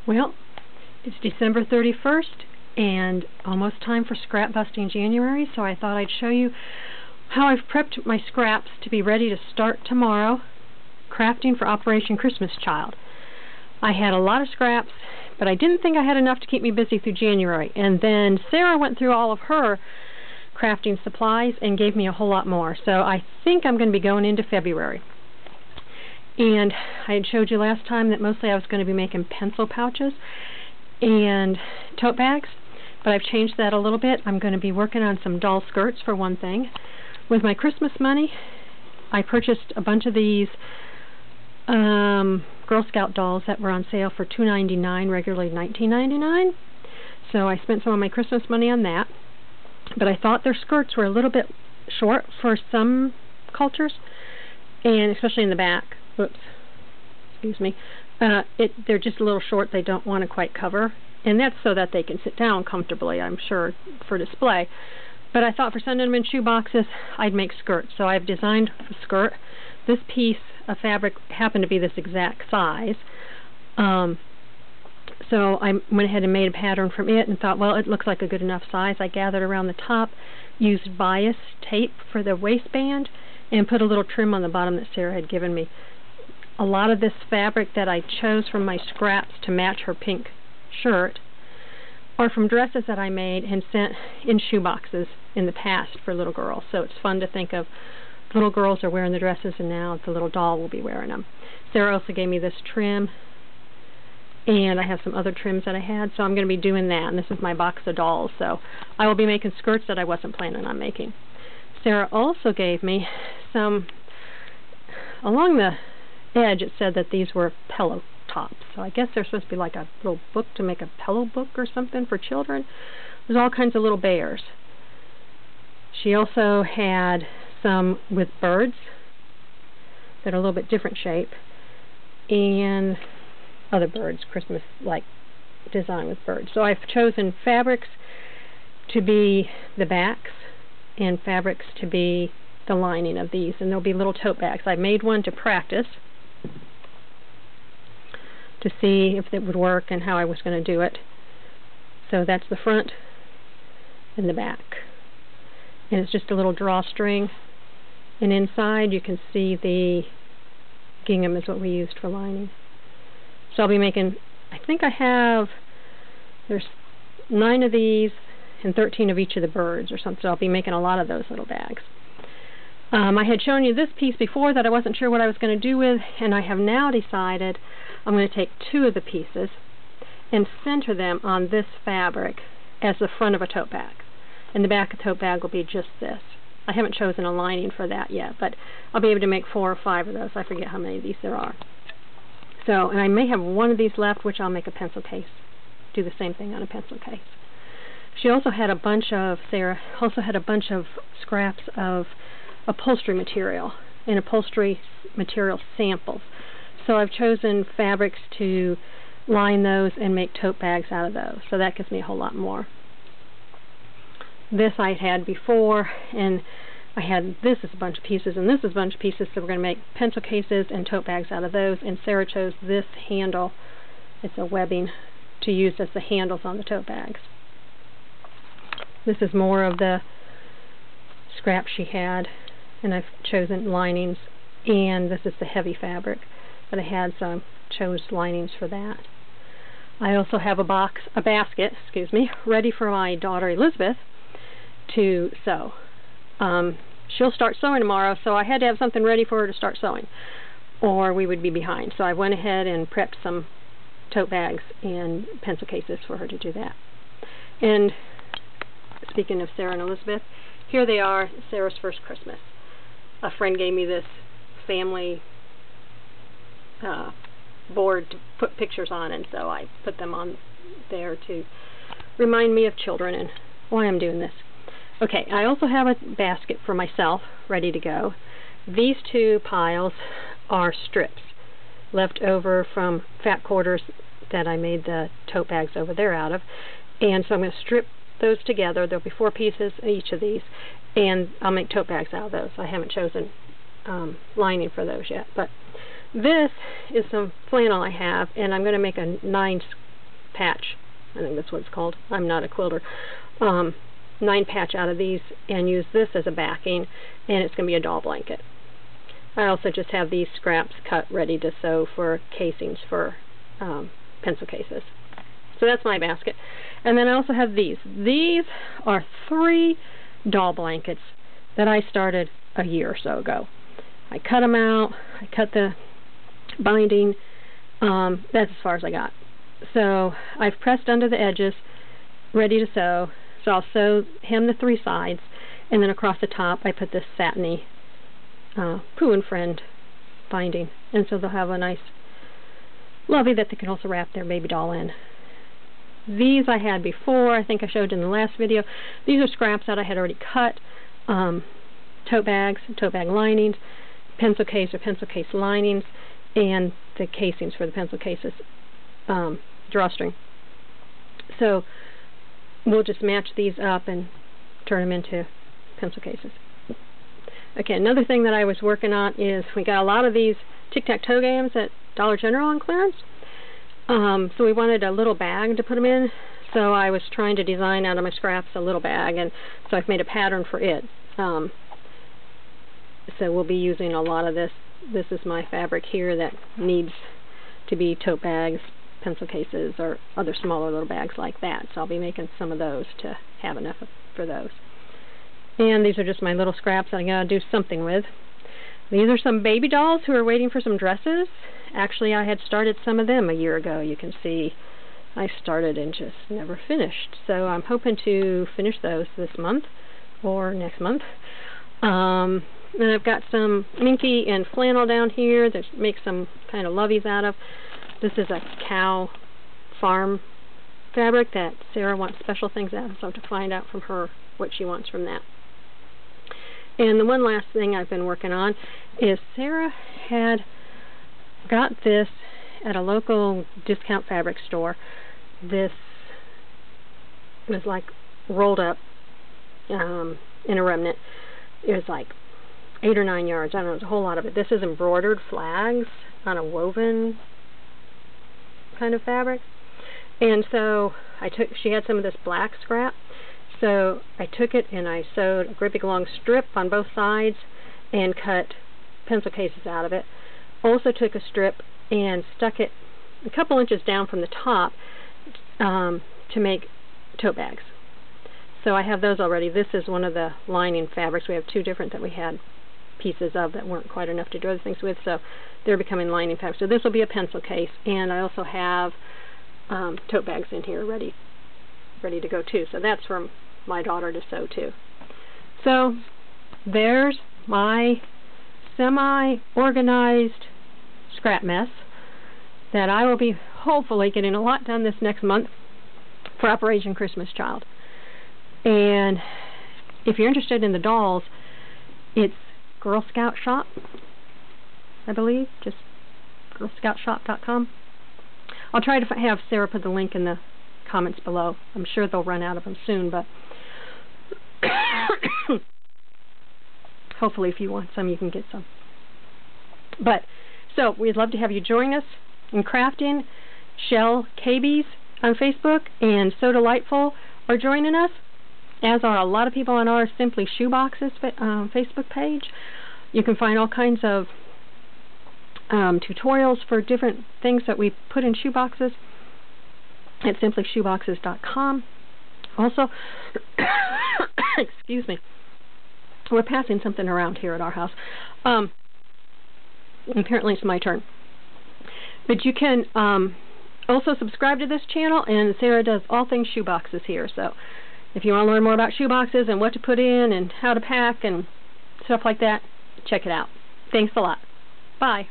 Well, it's December 31st and almost time for scrap busting January, so I thought I'd show you how I've prepped my scraps to be ready to start tomorrow crafting for Operation Christmas Child. I had a lot of scraps, but I didn't think I had enough to keep me busy through January, and then Sarah went through all of her crafting supplies and gave me a whole lot more, so I think I'm going to be going into February. And I had showed you last time that mostly I was going to be making pencil pouches and tote bags, but I've changed that a little bit. I'm going to be working on some doll skirts for one thing. With my Christmas money, I purchased a bunch of these Girl Scout dolls that were on sale for $2.99, regularly $19.99. So I spent some of my Christmas money on that, but I thought their skirts were a little bit short for some cultures, and especially in the back. Oops, excuse me. They're just a little short. They don't want to quite cover, and that's so that they can sit down comfortably, I'm sure, for display. But I thought for sending them in shoe boxes, I'd make skirts. So I've designed a skirt. This piece of fabric happened to be this exact size. So I went ahead and made a pattern from it and thought, well, it looks like a good enough size. I gathered around the top, used bias tape for the waistband, and put a little trim on the bottom that Sarah had given me. A lot of this fabric that I chose from my scraps to match her pink shirt are from dresses that I made and sent in shoe boxes in the past for little girls. So it's fun to think of little girls are wearing the dresses and now the little doll will be wearing them. Sarah also gave me this trim, and I have some other trims that I had, so I'm going to be doing that. And this is my box of dolls, so I will be making skirts that I wasn't planning on making. Sarah also gave me some, along the edge it said that these were pillow tops, so I guess they're supposed to be like a little book to make a pillow book or something for children. There's all kinds of little bears. She also had some with birds that are a little bit different shape, and other birds, Christmas-like design with birds. So I've chosen fabrics to be the backs and fabrics to be the lining of these, and there'll be little tote bags. I made one to practice to see if it would work and how I was going to do it. So that's the front and the back, and it's just a little drawstring, and inside you can see the gingham is what we used for lining. So I'll be making, I think I have, there's 9 of these and 13 of each of the birds or something, so I'll be making a lot of those little bags. I had shown you this piece before that I wasn't sure what I was going to do with, and I have now decided I'm going to take 2 of the pieces and center them on this fabric as the front of a tote bag. And the back of the tote bag will be just this. I haven't chosen a lining for that yet, but I'll be able to make 4 or 5 of those. I forget how many of these there are. So, and I may have one of these left, which I'll make a pencil case. Do the same thing on a pencil case. She also had a bunch of, Sarah also had a bunch of scraps of upholstery material and upholstery material samples. So I've chosen fabrics to line those and make tote bags out of those. So that gives me a whole lot more. This I had before, and I had this is a bunch of pieces, and this is a bunch of pieces, so we're going to make pencil cases and tote bags out of those, and Sarah chose this handle. It's a webbing to use as the handles on the tote bags. This is more of the scrap she had, and I've chosen linings, and this is the heavy fabric that I had, so I chose linings for that. I also have a basket, excuse me, ready for my daughter Elizabeth to sew. She'll start sewing tomorrow, so I had to have something ready for her to start sewing, or we would be behind. So I went ahead and prepped some tote bags and pencil cases for her to do that. And speaking of Sarah and Elizabeth, here they are, Sarah's first Christmas. A friend gave me this family board to put pictures on, and so I put them on there to remind me of children and why I'm doing this. Okay, I also have a basket for myself ready to go. These 2 piles are strips left over from fat quarters that I made the tote bags over there out of, and so I'm going to strip those together. There'll be 4 pieces each of these, and I'll make tote bags out of those. I haven't chosen lining for those yet, but this is some flannel I have, and I'm going to make a 9 patch. I think that's what it's called. I'm not a quilter. 9 patch out of these and use this as a backing, and it's going to be a doll blanket. I also just have these scraps cut ready to sew for casings for pencil cases. So that's my basket. And then I also have these. These are 3 doll blankets that I started a year or so ago. I cut them out, I cut the binding, that's as far as I got. So I've pressed under the edges, ready to sew. So I'll hem the 3 sides, and then across the top I put this satiny Pooh and Friend binding. And so they'll have a nice lovey that they can also wrap their baby doll in. These I had before, I think I showed in the last video. These are scraps that I had already cut. Tote bags, tote bag linings, pencil case or pencil case linings, and the casings for the pencil cases, drawstring. So we'll just match these up and turn them into pencil cases. Okay, another thing that I was working on is we got a lot of these tic-tac-toe games at Dollar General on clearance. So we wanted a little bag to put them in. So I was trying to design out of my scraps a little bag, and so I've made a pattern for it. So we'll be using a lot of this. This is my fabric here that needs to be tote bags, pencil cases, or other smaller little bags like that. So I'll be making some of those to have enough for those. And these are just my little scraps that I gotta do something with. These are some baby dolls who are waiting for some dresses. Actually, I had started some of them a year ago. You can see I started and just never finished. So I'm hoping to finish those this month or next month. And I've got some minky and flannel down here that make some kind of loveys out of. This is a cow farm fabric that Sarah wants special things out of, so I have to find out from her what she wants from that. And the one last thing I've been working on is Sarah had got this at a local discount fabric store. This was like rolled up in a remnant. It was like 8 or 9 yards. I don't know, there's a whole lot of it. This is embroidered flags on a woven kind of fabric. And so she had some of this black scrap. So I took it and I sewed a great big long strip on both sides and cut pencil cases out of it. Also took a strip and stuck it a couple inches down from the top to make tote bags. So I have those already. This is one of the lining fabrics. We have 2 different that we had pieces of that weren't quite enough to do other things with, so they're becoming lining fabrics. So this will be a pencil case, and I also have tote bags in here ready to go too. So that's from my daughter to sew too. So there's my semi-organized scrap mess that I will be hopefully getting a lot done this next month for Operation Christmas Child. And if you're interested in the dolls, it's Girl Scout Shop, I believe, just girlscoutshop.com. I'll try to have Sarah put the link in the comments below. I'm sure they'll run out of them soon, but hopefully if you want some, you can get some. But, so, we'd love to have you join us in crafting. Chelle, CayBees on Facebook, and So Delightful are joining us, as are a lot of people on our Simply Shoeboxes Facebook page. You can find all kinds of tutorials for different things that we put in shoeboxes at simplyshoeboxes.com. Also, excuse me, we're passing something around here at our house. Apparently it's my turn. But you can also subscribe to this channel, and Sarah does all things shoeboxes here. So if you want to learn more about shoeboxes and what to put in and how to pack and stuff like that, check it out. Thanks a lot. Bye.